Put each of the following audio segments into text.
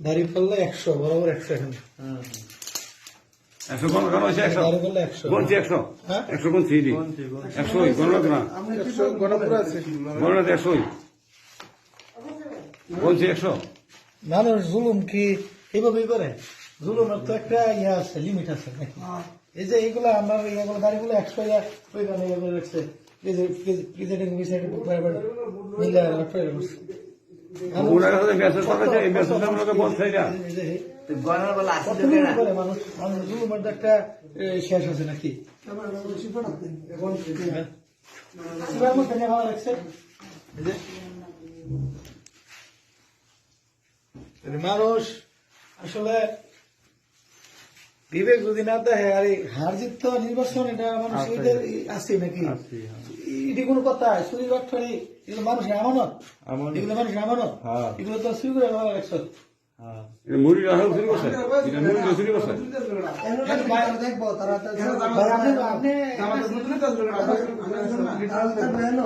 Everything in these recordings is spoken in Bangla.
দাড়ি ফেললে 100 বরাবর 100 এখানে 100 কোন আছে 100 দাড়ি ফেললে 100 কোন 100 100 কোন 3D 100 কোন লাগা 100 গণপুরা আছে কোন 100 কোন 100 মানুষ জুলুম কি এইভাবেই করে জুলুমের তো একটা ইয়ে আছে লিমিট আছে নাকি এই যে এইগুলা আমার এইগুলো দাড়িগুলো 100 ইয়া ওই গানে এগুলো রাখছে এই যে প্রেসিডেন্ট বিষয়ে প্রাইভেট মিলে রাখতে করছে ওরা কাছে মেসেজ করেছে এই মেসেজটা আমাকে বলছে এটা গণনা বলা আছে মানুষ মানুষ জুলুমের তো একটা শেষ আছে নাকি মানুষ আসলে বিবেক যদি না দেখে আর হার জিত তো নির্বাচন এটা মানুষের আছে নাকি এটি কোনো কথা শরীর অর্থনী এগুলো মানুষের আমানত এগুলো মানুষের আমানত এগুলো তো শুরু করে ভালো লাগছে মুড়ি রাখা শুরু করছে এটা মুড়ি শুরু করছে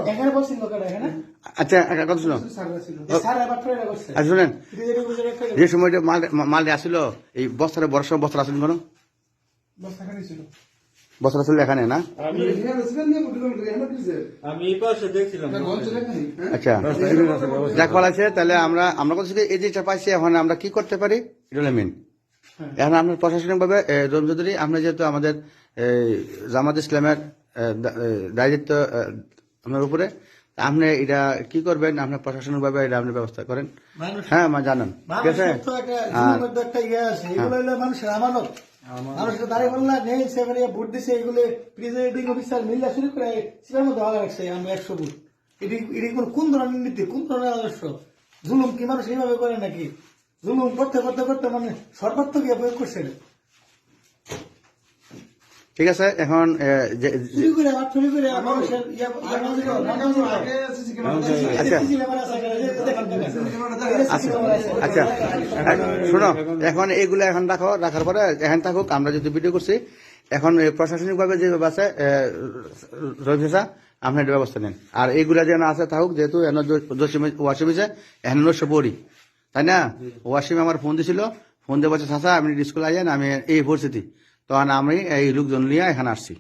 এখানে বলছিল লোকেরা এখানে আচ্ছা কথা শুনো আচ্ছা শুনেন যে সময়টা মাল আসছিল এই বস্তাটা বড় সময় বস্তা আসেন কোনো বস্তা আসলে এখানে না আমি এই পাশে দেখছিলাম আচ্ছা যাক ভালো আছে তাহলে আমরা কথা এই যে পাইছি এখন আমরা কি করতে পারি এটা হলো মেন এখন আপনার প্রশাসনিক ভাবে রমজুদুরি আমরা যেহেতু আমাদের জামাত ইসলামের দায়িত্ব আপনার উপরে আপনি এটা কি করবেন আপনার প্রশাসনিক ভাবে এটা আপনি ব্যবস্থা করেন হ্যাঁ জানান ঠিক আছে মানুষের আমানত মানুষের দাঁড়িয়ে বললা নেই সেখানে ভোট দিছে এগুলো প্রিজাইডিং অফিসার মিল্লা শুরু করে সেটার মধ্যে ভালো রাখছে আমরা 100 ভোট এটি কোন ধরনের নীতি কোন ধরনের আদর্শ জুলুম কি মানুষ এইভাবে করে নাকি জুলুম করতে করতে করতে মানে সর্বাত্ম গিয়ে প্রয়োগ করছে ঠিক আছে এখন চুরি করে চুরি করে মানুষের আচ্ছা শোনো এখন এইগুলো এখন রাখার পরে এখন থাকুক আমরা যেহেতু ভিডিও করছি এখন প্রশাসনিক ভাবে যেভাবে আছে রবিশা আপনি একটা ব্যবস্থা নেন আর এইগুলা যেন আছে থাকুক যেহেতু ওয়াসিম হয়েছে এখন পড়ি তাই না ওয়াসিম আমার ফোন দিছিল ফোন দিয়ে বলছে চাচা আপনি স্কুলে আইয়েন আমি এই পরিস্থিতি তখন আমি এই লোকজন নিয়ে এখানে আসছি